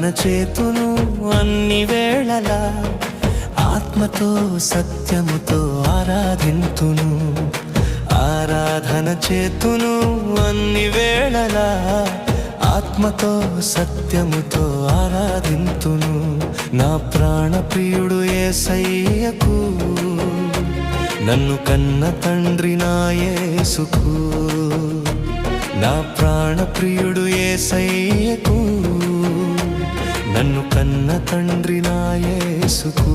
ఆరాధన చేతును అన్ని వేళలా, ఆత్మతో సత్యముతో ఆరాధింతును. ఆరాధన చేతును అన్ని వేళలా, ఆత్మతో సత్యముతో ఆరాధింతును. నా ప్రాణ ప్రియుడు యేసయ్యకు, నన్ను కన్న తండ్రి నా యేసుకు. నా ప్రాణ ప్రియుడు యేసయ్యకు, నన్ను కన్న తండ్రి నా యేసుకు.